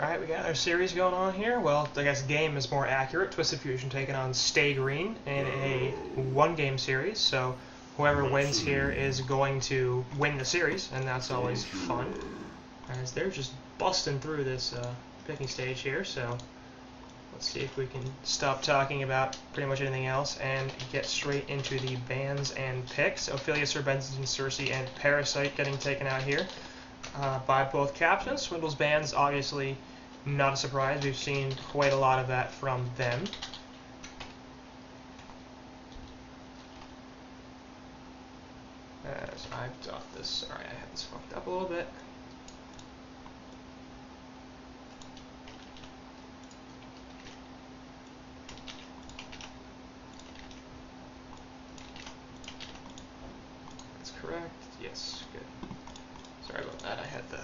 Alright, we got our series going on here. Well, I guess game is more accurate. TwFu taking on Stay Green in a one-game series, so whoever wins here is going to win the series, and that's always fun. As they're just busting through this picking stage here, so let's see if we can stop talking about pretty much anything else and get straight into the bans and picks. Ophelia, Sir Benson, Cersei, and Parasite getting taken out here by both captains. Swindle's bans, obviously not a surprise. We've seen quite a lot of that from them. As I've got this, sorry, I have this fucked up a little bit. That's correct. Yes, good. Sorry about that. I had the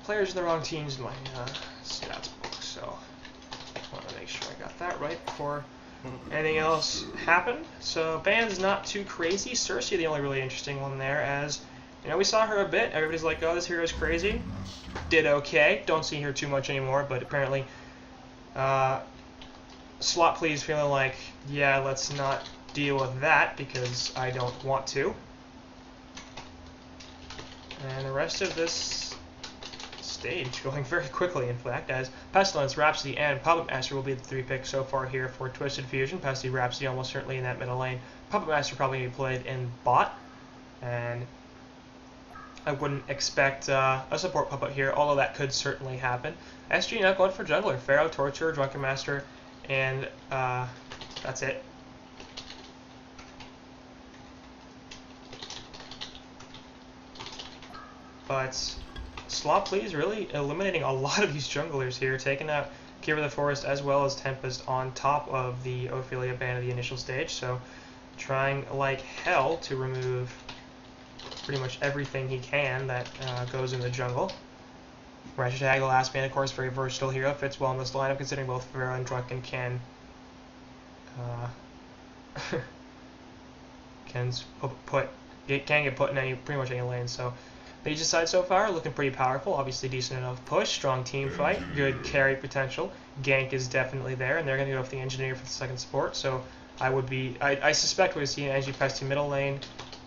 players in the wrong teams in my stats book, so I want to make sure I got that right before anything else happened. So bans not too crazy. Cersei the only really interesting one there, as you know, we saw her a bit. Everybody's like, oh, this hero's crazy. Did okay. Don't see her too much anymore, but apparently Slot Please feeling like, yeah, let's not deal with that because I don't want to. And the rest of this stage going very quickly, in fact, as Pestilence, Rhapsody, and Puppet Master will be the three picks so far here for Twisted Fusion. Pesty, Rhapsody almost certainly in that middle lane. Puppet Master probably going to be played in bot, and I wouldn't expect a support Puppet here, although that could certainly happen. SG not going for Jungler. Pharaoh, Torturer, Drunken Master, and that's it. But Slot Please really eliminating a lot of these junglers here, taking out Kira the Forest as well as Tempest on top of the Ophelia ban of the initial stage, so trying like hell to remove pretty much everything he can that goes in the jungle. Ratchet Tag, the last ban, of course, very versatile hero, fits well in this lineup considering both Pharaoh and Drunken can get put in pretty much any lane, so Mage's side so far looking pretty powerful, obviously decent enough push, strong team fight, good carry potential. Gank is definitely there, and they're going to go with the Engineer for the second support, so I suspect we're going to see an Engie Pesty middle lane,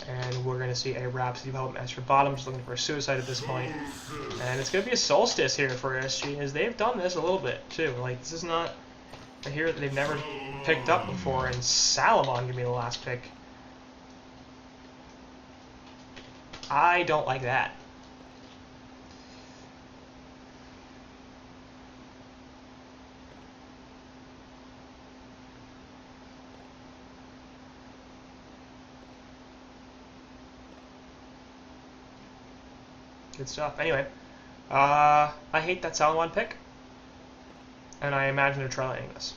and we're going to see a Rhapsody Puppet Master bottom, just looking for a suicide at this point. And it's going to be a Solstice here for SG, as they've done this a little bit too. Like, this is not a hero that they've never picked up before, and Salamon give me the last pick. I don't like that. Good stuff. Anyway, I hate that Salamon pick, and I imagine they're trialing this.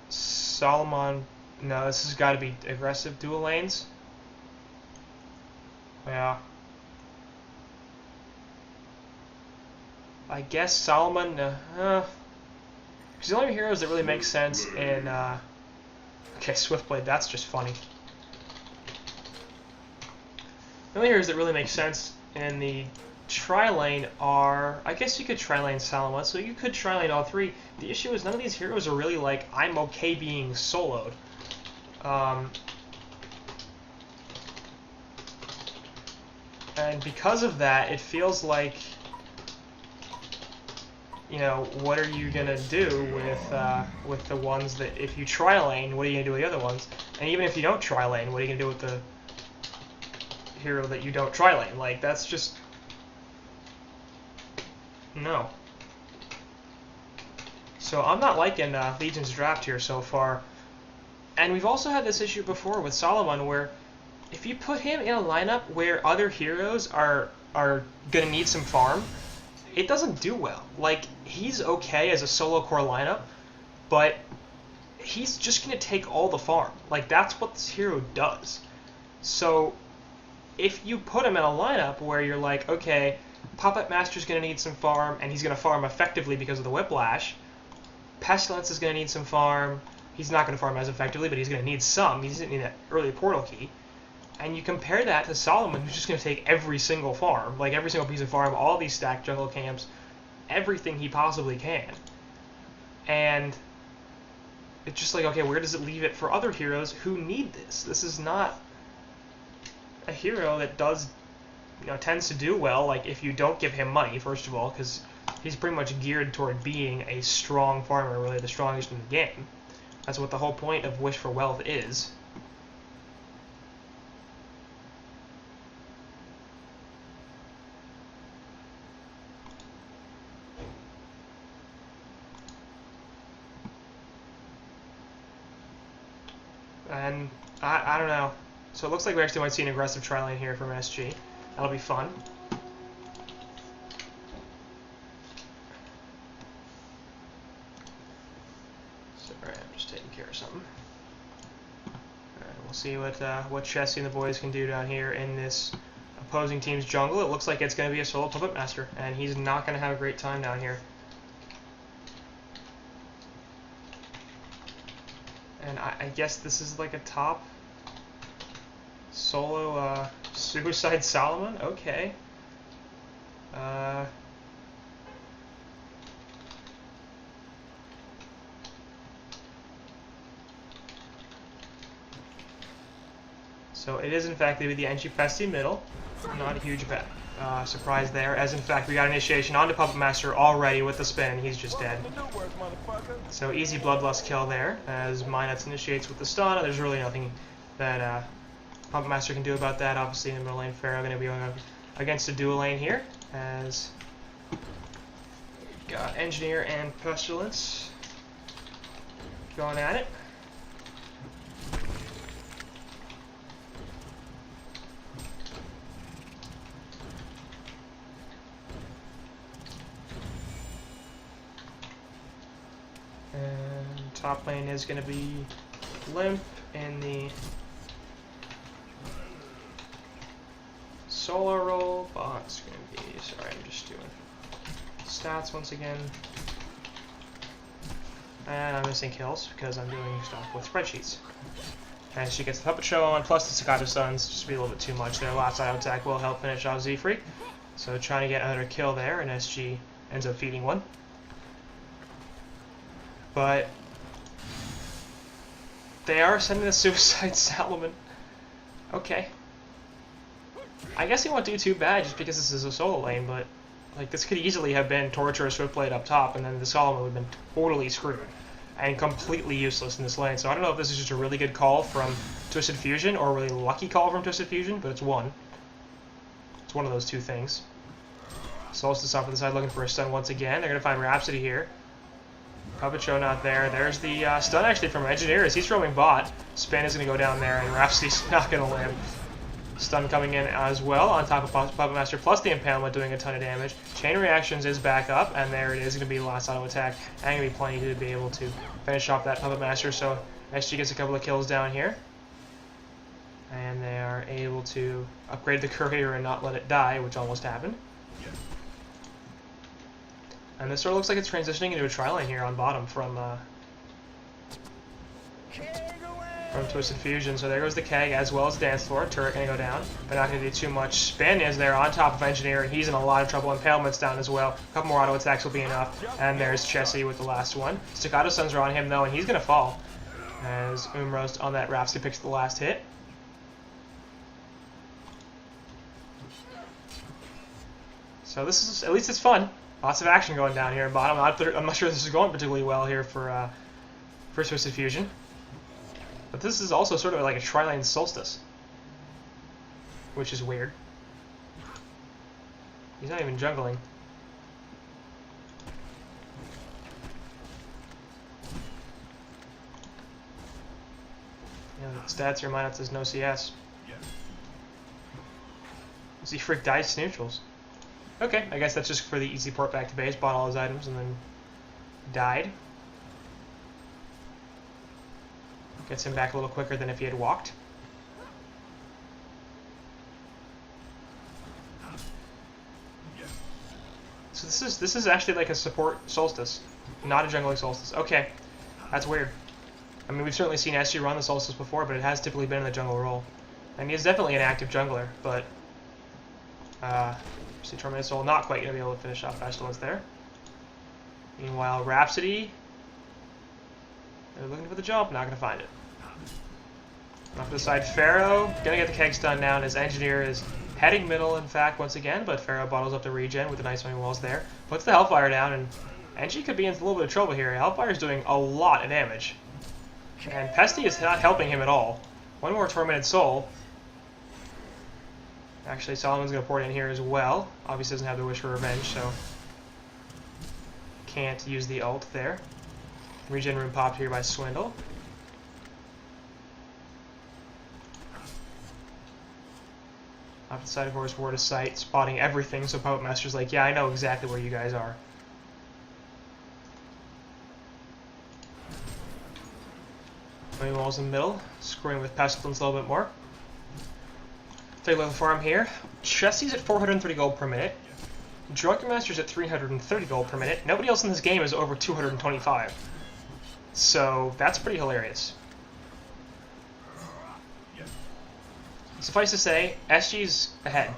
Salamon, no, this has got to be aggressive dual lanes. Yeah. I guess Solomon, because the only heroes that really make sense in, okay, Swiftblade, that's just funny. The only heroes that really make sense in the tri-lane are, I guess you could tri-lane Salamon, so you could tri-lane all three. The issue is none of these heroes are really like, I'm okay being soloed. And because of that, it feels like, you know, what are you gonna do with the ones that, if you tri-lane, what are you gonna do with the other ones? And even if you don't tri-lane, what are you gonna do with the hero that you don't tri-lane? Like, that's just, no. So I'm not liking Legion's draft here so far. And we've also had this issue before with Solomon, where if you put him in a lineup where other heroes are gonna need some farm, it doesn't do well. Like, he's okay as a solo core lineup, but he's just gonna take all the farm. Like, that's what this hero does. So if you put him in a lineup where you're like, okay, Puppet Master's gonna need some farm, and he's gonna farm effectively because of the Whiplash. Pestilence is gonna need some farm. He's not gonna farm as effectively, but he's gonna need some. He's gonna need that early portal key. And you compare that to Solomon, who's just going to take every single farm, like every single piece of farm, all these stacked jungle camps, everything he possibly can. And it's just like, okay, where does it leave it for other heroes who need this? This is not a hero that does, tends to do well, like if you don't give him money, first of all, because he's pretty much geared toward being a strong farmer, really the strongest in the game. That's what the whole point of Wish for Wealth is. And I don't know. So it looks like we actually might see an aggressive tri-lane here from SG. That'll be fun. Sorry, I'm just taking care of something. Alright, we'll see what Chessie and the boys can do down here in this opposing team's jungle. It looks like it's going to be a solo Puppet Master, and he's not going to have a great time down here. And I guess this is like a top solo Suicide Solomon? Okay. So it is in fact going to be the NG Pesty middle. Not a huge surprise there, as in fact we got initiation onto Puppet Master already with the spin. He's just dead. So easy Bloodlust kill there, as Minets initiates with the stun. There's really nothing that Puppet Master can do about that. Obviously in the middle lane, Pharaoh going to be going up against a dual lane here, as got Engineer and Pestilence going at it. And top lane is going to be Limp in the solo role. Bot's going to be, sorry, I'm just doing stats once again. And I'm missing kills because I'm doing stuff with spreadsheets. And she gets the Puppet Show on, plus the Staccato Suns, just be a little bit too much there. Last auto attack will help finish off Z-Freak. So trying to get another kill there, and SG ends up feeding one. But they are sending the Suicide Solomon. Okay. I guess he won't do too bad just because this is a solo lane, but like this could easily have been Torture or Swiftblade up top, and then the Solomon would have been totally screwed and completely useless in this lane. So I don't know if this is just a really good call from Twisted Fusion or a really lucky call from Twisted Fusion, but it's one. It's one of those two things. Solstice off to the side looking for a stun once again. They're going to find Rhapsody here. Puppet Show not there. There's the stun actually from Engineer as he's roaming bot. Spin is going to go down there, and Rhapsody's not going to live. Stun coming in as well on top of Puppet Master, plus the Impalement doing a ton of damage. Chain Reactions is back up, and there it is going to be the last auto attack. And going to be plenty to be able to finish off that Puppet Master. So SG gets a couple of kills down here. And they are able to upgrade the Courier and not let it die, which almost happened. And this sort of looks like it's transitioning into a tri-lane here on bottom from Twisted Fusion. So there goes the Keg as well as the Dance Floor. Turret going to go down, but not going to do too much. Spin is there on top of Engineer, and he's in a lot of trouble. Impalement's down as well. A couple more auto attacks will be enough. And there's Chessie with the last one. Staccato Suns are on him though, and he's going to fall as Umrost on that Rhapsody picks the last hit. So this is, at least it's fun. Lots of action going down here at bottom. I'm not sure this is going particularly well here for Twisted Fusion. But this is also sort of like a tri-lane Solstice, which is weird. He's not even jungling. Yeah, the stats here, mine says no CS. Z-Freak dice neutrals. Okay, I guess that's just for the easy port back to base, bought all his items, and then died. Gets him back a little quicker than if he had walked. So this is actually like a support Solstice, not a jungling Solstice. Okay, that's weird. I mean, we've certainly seen SG run the Solstice before, but it has typically been in the jungle role. And he is definitely an active jungler, but see, Tormented Soul not quite going to be able to finish off Pestilence there. Meanwhile, Rhapsody, they're looking for the jump, not going to find it. Off to the side, Pharaoh, going to get the keg stun down. His Engineer is heading middle, in fact, once again, but Pharaoh bottles up the regen with the nice swing walls there. Puts the Hellfire down, and Engie could be in a little bit of trouble here. Hellfire is doing a lot of damage. And Pesty is not helping him at all. One more Tormented Soul. Actually, Solomon's going to pour it in here as well. Obviously doesn't have the Wish for Revenge, so can't use the ult there. Regen room popped here by Swindle. Off the side, of course, Word of Sight, spotting everything, so Puppet Master's like, yeah, I know exactly where you guys are. Putting walls in the middle, screwing with Pestilence a little bit more. Take a look at the farm here. Chelsea's at 430 gold per minute. Drunken Master's at 330 gold per minute. Nobody else in this game is over 225. So that's pretty hilarious. Suffice to say, SG's ahead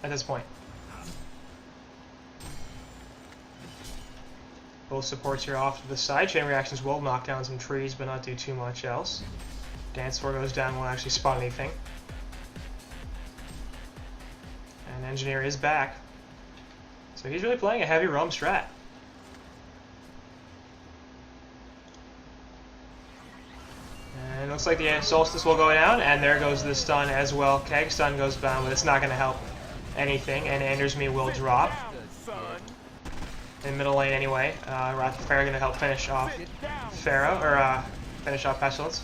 at this point. Both supports here off to the side. Chain reactions will knock down some trees, but not do too much else. Dance floor goes down, won't actually spot anything. And Engineer is back. So he's really playing a heavy roam strat. And it looks like the Solstice will go down, and there goes the stun as well. Keg stun goes down, but it's not going to help anything, and Anders Me will drop. In middle lane anyway. Pharaoh going to help finish off Pharaoh, or finish off Pestilence.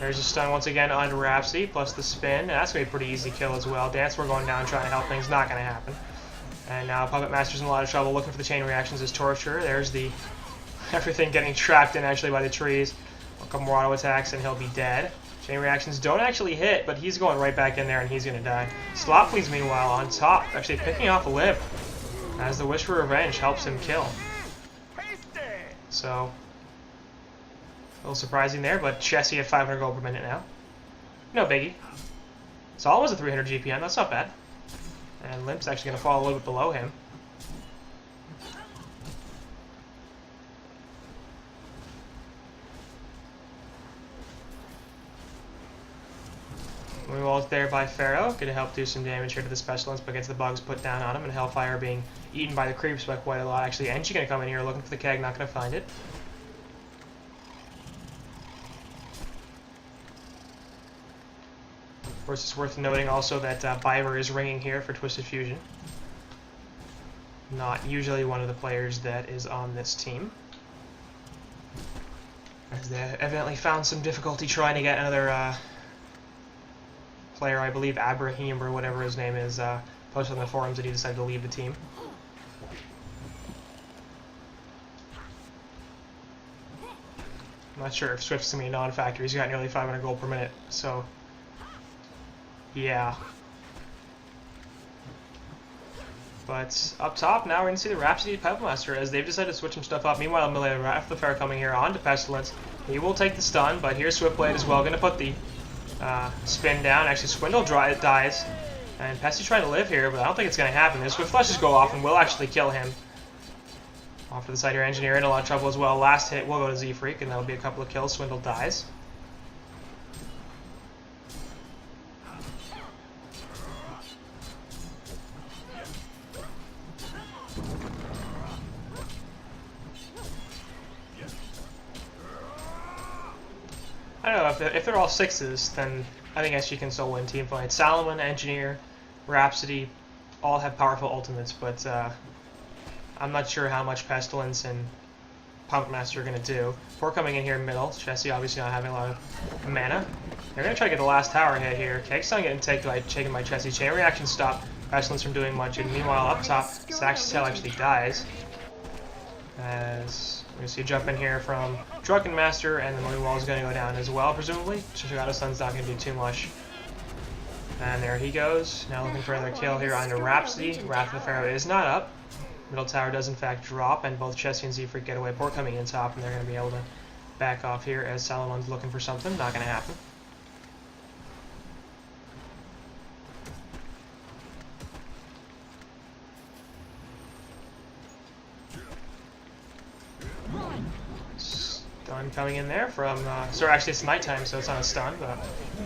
There's a stun once again on Rhapsody, plus the spin. And that's going to be a pretty easy kill as well. Dance, we're going down trying to help things. Not going to happen. And now Puppet Master's in a lot of trouble looking for the chain reactions as Torture. There's the everything getting trapped in actually by the trees. A couple more auto attacks and he'll be dead. Chain reactions don't actually hit, but he's going right back in there and he's going to die. Slopfleas meanwhile on top, actually picking off a lip as the Wish for Revenge helps him kill. So a little surprising there, but Chessie at 500 gold per minute now. No biggie. Sol was at 300 GPM, that's not bad. And Limp's actually going to fall a little bit below him. Moonwall's there by Pharaoh, going to help do some damage here to the Specialist, but gets the bugs put down on him, and Hellfire being eaten by the creeps by quite a lot. Actually, Engie going to come in here looking for the keg, not going to find it. Of course, it's worth noting also that Biver is ringing here for Twisted Fusion. Not usually one of the players that is on this team, as they evidently found some difficulty trying to get another player, I believe Abraham or whatever his name is, posted on the forums that he decided to leave the team. I'm not sure if Swift's going to be a non-factor. He's got nearly 500 gold per minute, so yeah. But up top now we're going to see the Rhapsody Puppet Master as they've decided to switch some stuff up. Meanwhile, Melee Wrath the Fair coming here onto Pestilence. He will take the stun, but here's Swiftblade as well, going to put the spin down. Actually, Swindle dies, and Pesty's trying to live here, but I don't think it's going to happen. The Swift Flushes go off and will actually kill him. Off to the side here, Engineer in a lot of trouble as well. Last hit will go to Z-Freak, and that'll be a couple of kills. Swindle dies. I don't know, if they're all sixes, then I think SG can still win team fights. Salomon, Engineer, Rhapsody, all have powerful ultimates, but I'm not sure how much Pestilence and Puppet Master are going to do. Before coming in here in middle, Chessie obviously not having a lot of mana. They're going to try to get the last tower hit here. Keg's not getting taken by Chessie. Chain reaction stop Pestilence from doing much, and meanwhile up top, Sax's Tail actually dies. As We're going to see a jump in here from Drunken Master, and the Mummy Wall is going to go down as well, presumably. Shadow Stun's not going to do too much. And there he goes. Now looking for another kill here onto Rhapsody. Wrath of the Pharaoh is not up. Middle tower does in fact drop, and both Chessie and Z-Freak get away. Port coming in top, and they're going to be able to back off here as Salomon's looking for something. Not going to happen. Stun coming in there from, so actually it's nighttime, so it's not a stun, but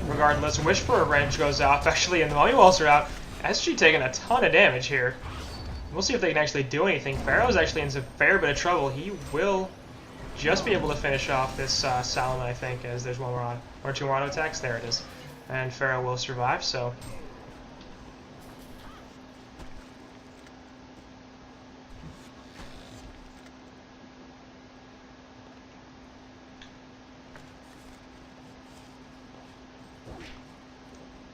regardless, Wish for Revenge goes off, actually, and the Mummy Walls are out. SG taking a ton of damage here. We'll see if they can actually do anything. Pharaoh's actually in a fair bit of trouble. He will just be able to finish off this Salomon, I think, as there's one more on, or two more auto attacks. There it is. And Pharaoh will survive, so...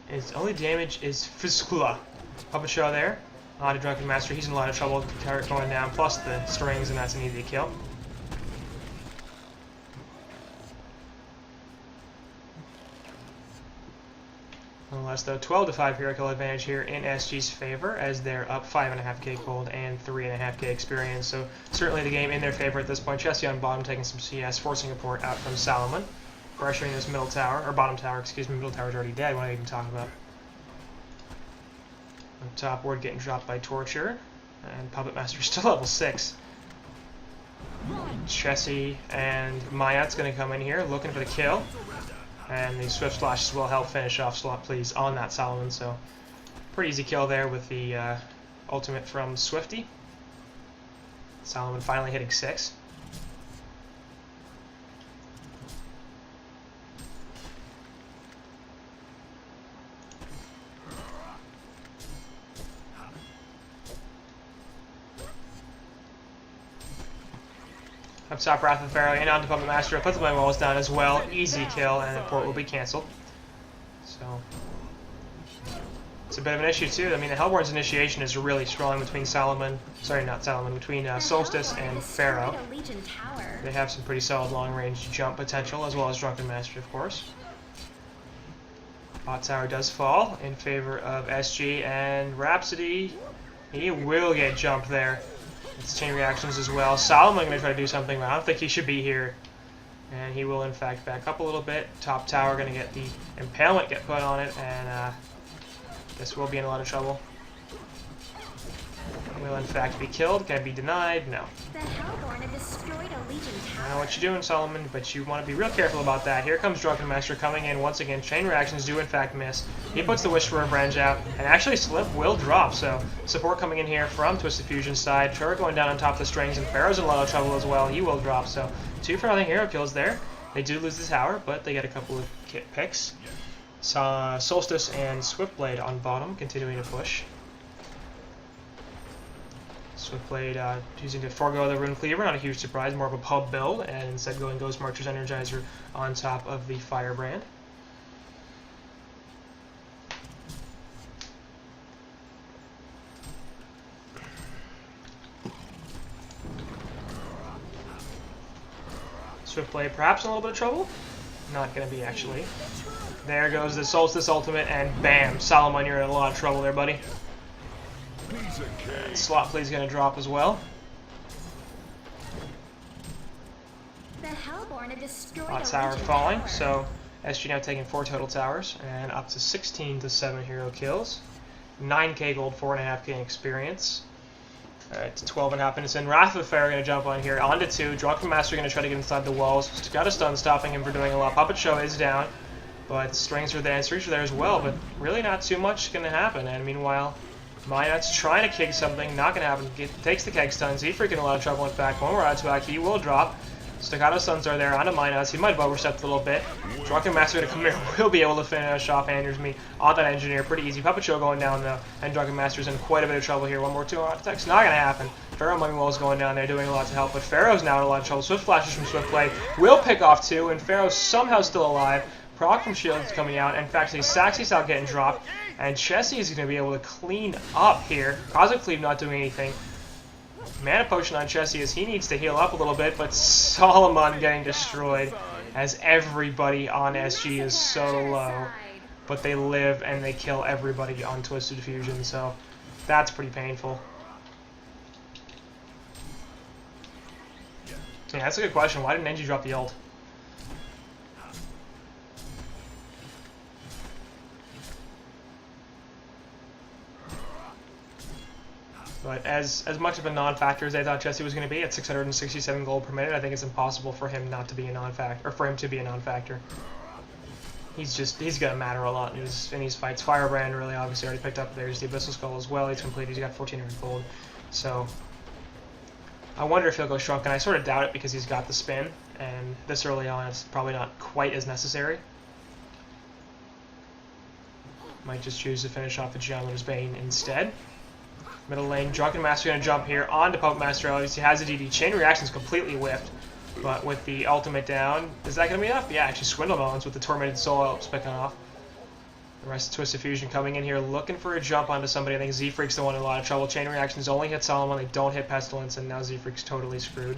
His only damage is Fiskula. Puppet Show there. On to Drunken Master. He's in a lot of trouble. Turret going down, plus the strings, and that's an easy kill. Nonetheless, though, 12-5 hero kill advantage here in SG's favor, as they're up 5.5k gold and 3.5k experience. So certainly the game in their favor at this point. Chessie on bottom taking some CS, forcing a port out from Salomon. Pressuring this middle tower, or bottom tower, excuse me, middle tower's already dead, what am I even talking about? On top ward getting dropped by Torture, and Puppet Master's still level 6. Chessie and Mayat's going to come in here, looking for the kill. And the Swift Splashes will help finish off Slot Please on that Salomon, so pretty easy kill there with the ultimate from Swifty. Salomon finally hitting 6. Up top, Wrath of the Pharaoh, and onto Puppet Master. Puts my walls down as well. Easy kill, and the port will be cancelled. So, it's a bit of an issue, too. I mean, the Hellborn's initiation is really strong between Salomon, sorry, not Salomon, between Solstice and Pharaoh. They have some pretty solid long-range jump potential, as well as Drunken Master, of course. Bot tower does fall in favor of SG, and Rhapsody, he will get jumped there. It's chain reactions as well. Salomon going to try to do something, but I don't think he should be here. And he will, in fact, back up a little bit. Top tower going to get the impalement get put on it, and this will be in a lot of trouble. Will, in fact, be killed. Can it be denied? No. The Hellborn have destroyed a Legion tower. I know what you're doing, Solomon, but you want to be real careful about that. Here comes Drunken Master coming in once again. Chain reactions do, in fact, miss. He puts the Wish for Revenge out, and actually Slip will drop, so support coming in here from Twisted Fusion's side. Turret going down on top of the strings, and Pharaoh's in a lot of trouble as well. He will drop, so 2 Pharaoh hero kills there. They do lose the tower, but they get a couple of kit picks. Solstice and Swiftblade on bottom, continuing to push. Swiftblade choosing to forego the Rune Cleaver, not a huge surprise, more of a pub build, and instead going Ghost Marcher's Energizer on top of the Firebrand. Swiftblade perhaps in a little bit of trouble? Not going to be, actually. There goes the Solstice ultimate, and bam! Salomon, you're in a lot of trouble there, buddy. And Slot Please going to drop as well. The Hellborn have destroyed Bot a tower Legion falling, tower. so SG now taking 4 total towers, and up to 16-7 hero kills. 9k gold, 4.5k experience. Alright, 12.5 minutes in. Wrath of the Pharaoh going to jump on here. Onto 2. Drunken Master going to try to get inside the walls. Got a stun stopping him for doing a lot. Puppet Show is down, but strings are there and streaks are there as well, but really not too much going to happen. And meanwhile, Mayat's trying to kick something, not going to happen. Takes the keg stun. Z-Freak in a lot of trouble, in fact. One more out to back. He will drop. Staccato stuns are there onto Mayat's. He might have overstepped a little bit. Drunken Master going to come here. Will be able to finish off Andrews Me on that Engineer. Pretty easy. Puppet Show going down, though. And Drunken Master's in quite a bit of trouble here. One more 2 attacks. Not going to happen. Pharaoh Mummy Wall is going down there doing a lot to help, but Pharaoh's now in a lot of trouble. Swift Flashes from Swiftblade will pick off 2, and Pharaoh's somehow still alive. Proc from Shield is coming out. In fact, Saxy's out getting dropped, and Chessie is going to be able to clean up here. Cosmic Cleave not doing anything. Mana potion on Chessie as he needs to heal up a little bit, but Solomon getting destroyed as everybody on SG is so low. But they live and they kill everybody on Twisted Fusion, so that's pretty painful. Yeah, that's a good question. Why didn't NG drop the ult? But as much of a non-factor as I thought Chessie was going to be at 667 gold per minute, I think it's impossible for him not to be a non-factor, or for him to be a non-factor. He's going to matter a lot in these fights. Firebrand really obviously already picked up. There's the Abyssal Skull as well. He's complete. He's got 1400 gold. So I wonder if he'll go Shrunken. I sort of doubt it because he's got the spin, and this early on it's probably not quite as necessary. Might just choose to finish off the Geometer's Bane instead. Middle lane, Drunken Master going to jump here onto Puppet Master. Obviously has a DD. Chain Reaction's completely whiffed, but with the ultimate down, is that going to be enough? Yeah, actually Swindle Bones with the Tormented Soul helps picking off. The rest of Twisted Fusion coming in here looking for a jump onto somebody. I think Z-Freak's the one in a lot of trouble. Chain Reactions only hit Solomon, they don't hit Pestilence, and now Z-Freak's totally screwed.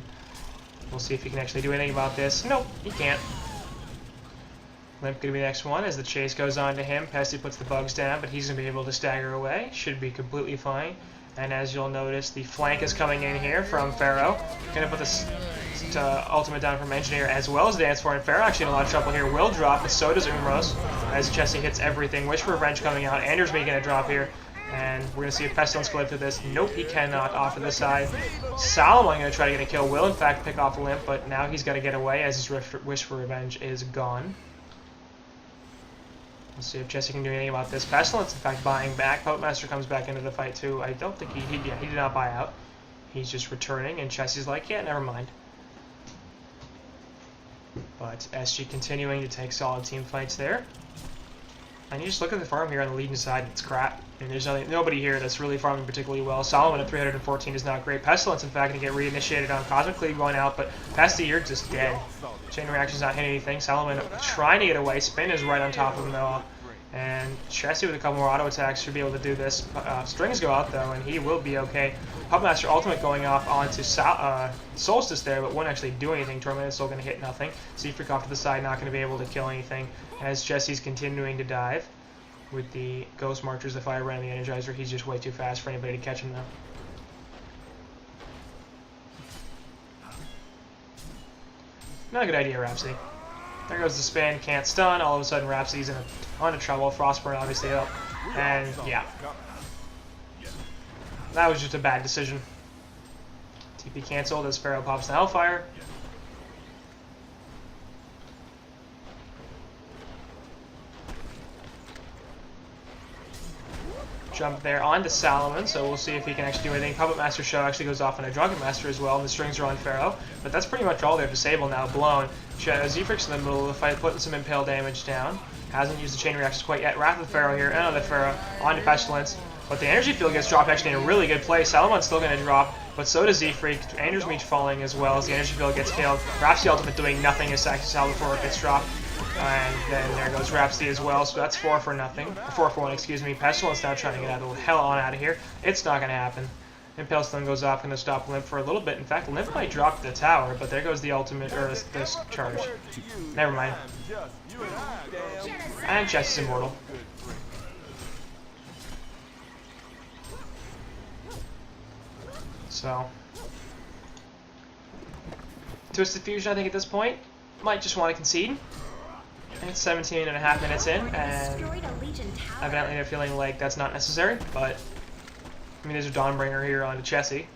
We'll see if he can actually do anything about this. Nope, he can't. Limp going to be the next one as the chase goes on to him. Pesty puts the bugs down, but he's going to be able to stagger away. Should be completely fine. And as you'll notice, the flank is coming in here from Pharaoh. Going to put this ultimate down from Engineer as well as Dance for, and Pharaoh actually in a lot of trouble here. Will drop, but so does Umros as Chessie hits everything. Wish for Revenge coming out. Anders making a drop here. And we're going to see if Pestilence can live through this. Nope, he cannot off to the side. Solomon going to try to get a kill. Will, in fact, pick off Limp, but now he's got to get away as his Wish for Revenge is gone. Let's see if Chessie can do anything about this. Pestilence, in fact, buying back. Puppet Master comes back into the fight, too. I don't think he did not buy out. He's just returning, and Chessie's like, yeah, never mind. But SG continuing to take solid team fights there. And you just look at the farm here on the Legion side, it's crap. I mean, there's nobody here that's really farming particularly well. Solomon at 314 is not great. Pestilence, in fact, can get reinitiated on Cosmic Cleave going out, but Pesty, you're just dead. Chain Reaction's not hitting anything. Solomon trying to get away. Spin is right on top of him, though. And Chessie with a couple more auto attacks should be able to do this. Strings go out, though, and he will be okay. Puppet Master ultimate going off onto Solstice there, but won't actually do anything. Torment is still going to hit nothing. Z-Freak off to the side, not going to be able to kill anything. As Chessie's continuing to dive with the Ghost Marchers, the Firebrand, and the Energizer. He's just way too fast for anybody to catch him now. Not a good idea, Rhapsody. There goes the spin, can't stun. All of a sudden, Rhapsody's in a ton of trouble. Frostburn obviously up. And yeah. That was just a bad decision. TP canceled as Pharaoh pops the Hellfire. Jump there onto Solomon, so we'll see if he can actually do anything. Puppet Master Show actually goes off on a Drunken Master as well, and the strings are on Pharaoh. But that's pretty much all. They're disabled now, blown. Z-Freak's in the middle of the fight, putting some impale damage down. Hasn't used the chain reactions quite yet. Wrath of Pharaoh here, and another Pharaoh onto Pestilence. But the energy field gets dropped actually in a really good place. Salomon's still going to drop, but so does Z-Freak. Anders Meach falling as well as the energy field gets killed. Rhapsody ultimate doing nothing as Salvatore gets dropped. And then there goes Rhapsody as well, so that's 4 for nothing. 4 for 1, excuse me. Pestilence now trying to get out of the hell on out of here. It's not going to happen. Impale Stun goes off, going to stop Limp for a little bit. In fact, Limp might drop the tower, but there goes the ultimate, or this charge. Never mind. And Chess is immortal. So, Twisted Fusion, I think at this point, might just want to concede. I think it's 17.5 minutes in, and evidently they're feeling like that's not necessary, but I mean, there's a Dawnbringer here onto Chessie.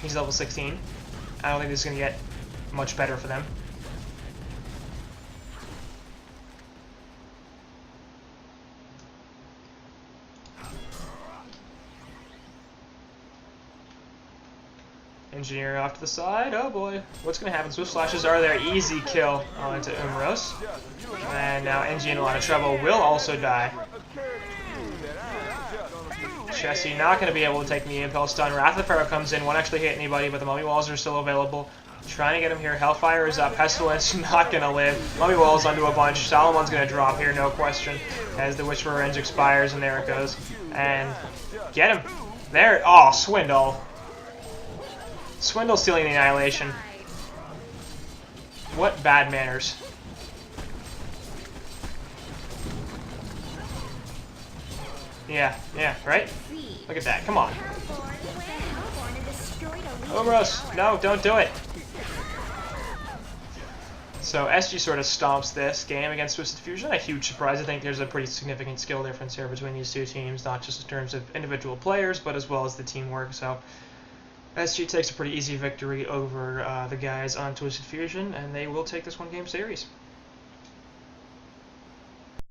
He's level 16. I don't think this is going to get much better for them. Engineer off to the side. Oh boy. What's going to happen? Swift Slashes are there. Easy kill onto Umros. And now NG in a lot of trouble. Will also die. Chessie not going to be able to take the Impel Stun. Wrath of Pharaoh comes in. Won't actually hit anybody, but the Mummy Walls are still available. Trying to get him here. Hellfire is up. Pestilence not going to live. Mummy Walls onto a bunch. Solomon's going to drop here, no question. As the Wish for Revenge expires, and there it goes. And get him. There. Oh, Swindle. Swindle stealing the Annihilation. What bad manners. Yeah, right? Look at that, come on. Omros, no, don't do it. So SG sort of stomps this game against Twisted Fusion. A huge surprise. I think there's a pretty significant skill difference here between these two teams, not just in terms of individual players, but as well as the teamwork. So SG takes a pretty easy victory over the guys on Twisted Fusion, and they will take this one-game series.